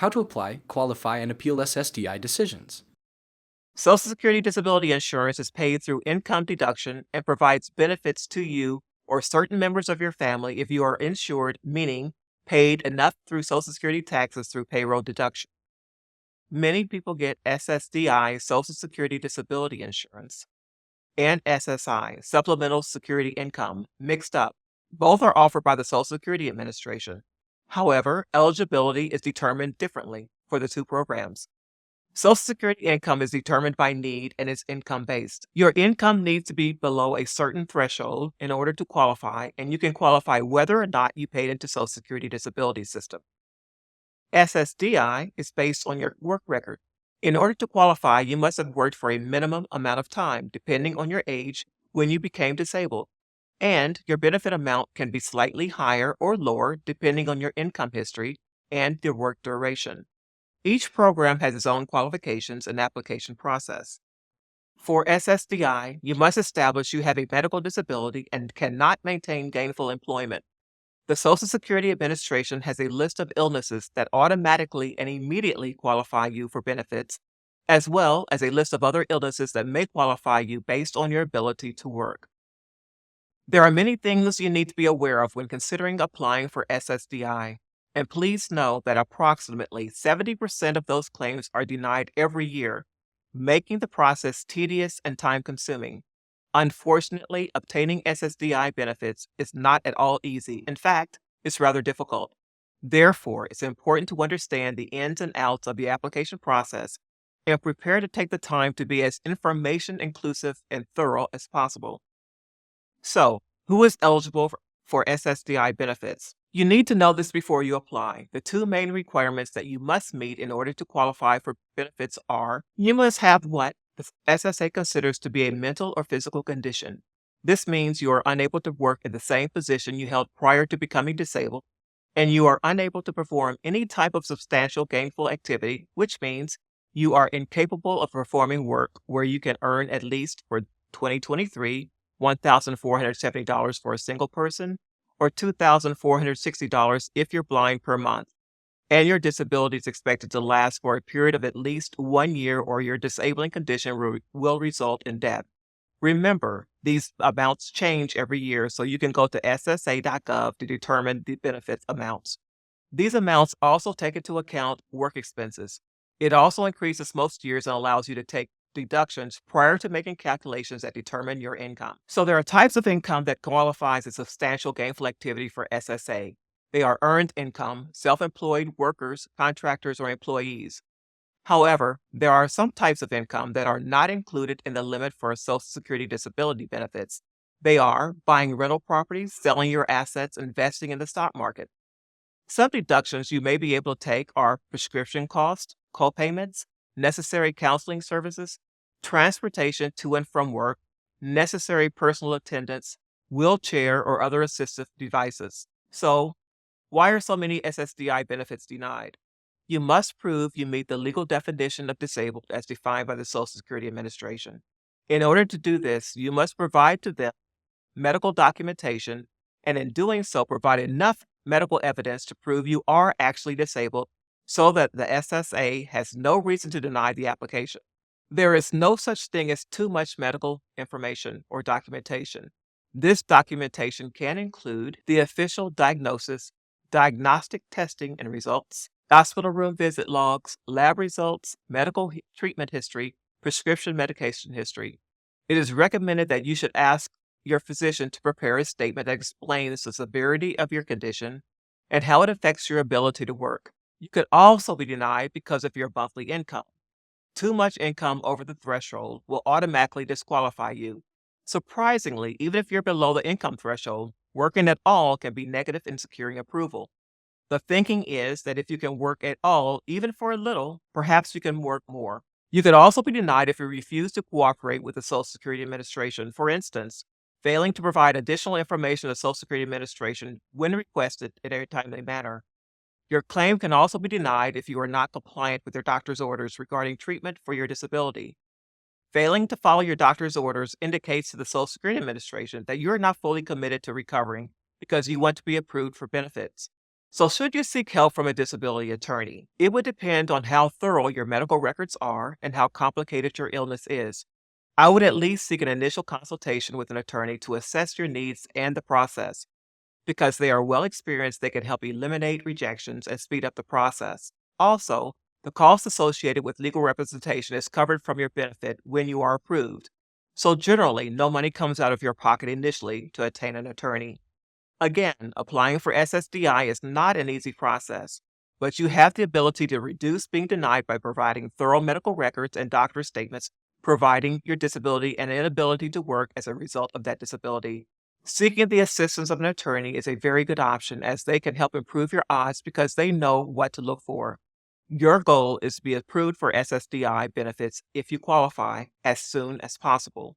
How to apply, qualify, and appeal SSDI decisions. Social Security disability insurance is paid through income deduction and provides benefits to you or certain members of your family if you are insured, meaning paid enough through Social Security taxes through payroll deduction. Many people get SSDI, Social Security Disability Insurance, and SSI, Supplemental Security Income, mixed up. Both are offered by the Social Security Administration. However, eligibility is determined differently for the two programs. Social Security income is determined by need and is income based. Your income needs to be below a certain threshold in order to qualify, and you can qualify whether or not you paid into Social Security disability system. SSDI is based on your work record. In order to qualify, you must have worked for a minimum amount of time, depending on your age when you became disabled, and your benefit amount can be slightly higher or lower depending on your income history and your work duration. Each program has its own qualifications and application process. For SSDI, you must establish you have a medical disability and cannot maintain gainful employment. The Social Security Administration has a list of illnesses that automatically and immediately qualify you for benefits, as well as a list of other illnesses that may qualify you based on your ability to work. There are many things you need to be aware of when considering applying for SSDI, and please know that approximately 70% of those claims are denied every year, making the process tedious and time-consuming. Unfortunately, obtaining SSDI benefits is not at all easy. In fact, it's rather difficult. Therefore, it's important to understand the ins and outs of the application process and prepare to take the time to be as information inclusive and thorough as possible. So, who is eligible for SSDI benefits? You need to know this before you apply. The two main requirements that you must meet in order to qualify for benefits are you must have what the SSA considers to be a mental or physical condition. This means you are unable to work in the same position you held prior to becoming disabled, and you are unable to perform any type of substantial gainful activity, which means you are incapable of performing work where you can earn at least for 2023 $1,470 for a single person, or $2,460 if you're blind per month, and your disability is expected to last for a period of at least 1 year or your disabling condition will result in death. Remember, these amounts change every year, so you can go to ssa.gov to determine the benefits amounts. These amounts also take into account work expenses. It also increases most years and allows you to take deductions prior to making calculations that determine your income. So there are types of income that qualifies as substantial gainful activity for SSA. They are earned income, self-employed workers, contractors, or employees. However, there are some types of income that are not included in the limit for Social Security disability benefits. They are buying rental properties, selling your assets, investing in the stock market. Some deductions you may be able to take are prescription costs, co-payments, necessary counseling services, transportation to and from work, necessary personal attendance, wheelchair or other assistive devices. So, why are so many SSDI benefits denied? You must prove you meet the legal definition of disabled as defined by the Social Security Administration. In order to do this, you must provide to them medical documentation, and in doing so, provide enough medical evidence to prove you are actually disabled so that the SSA has no reason to deny the application. There is no such thing as too much medical information or documentation. This documentation can include the official diagnosis, diagnostic testing and results, hospital room visit logs, lab results, medical treatment history, prescription medication history. It is recommended that you should ask your physician to prepare a statement that explains the severity of your condition and how it affects your ability to work. You could also be denied because of your monthly income. Too much income over the threshold will automatically disqualify you. Surprisingly, even if you're below the income threshold, working at all can be negative in securing approval. The thinking is that if you can work at all, even for a little, perhaps you can work more. You could also be denied if you refuse to cooperate with the Social Security Administration. For instance, failing to provide additional information to the Social Security Administration when requested in a timely manner. Your claim can also be denied if you are not compliant with your doctor's orders regarding treatment for your disability. Failing to follow your doctor's orders indicates to the Social Security Administration that you are not fully committed to recovering because you want to be approved for benefits. So, should you seek help from a disability attorney? It would depend on how thorough your medical records are and how complicated your illness is. I would at least seek an initial consultation with an attorney to assess your needs and the process. Because they are well experienced, they can help eliminate rejections and speed up the process. Also, the cost associated with legal representation is covered from your benefit when you are approved. So, generally, no money comes out of your pocket initially to attain an attorney. Again, applying for SSDI is not an easy process, but you have the ability to reduce being denied by providing thorough medical records and doctor statements, providing your disability and inability to work as a result of that disability. Seeking the assistance of an attorney is a very good option as they can help improve your odds because they know what to look for. Your goal is to be approved for SSDI benefits if you qualify as soon as possible.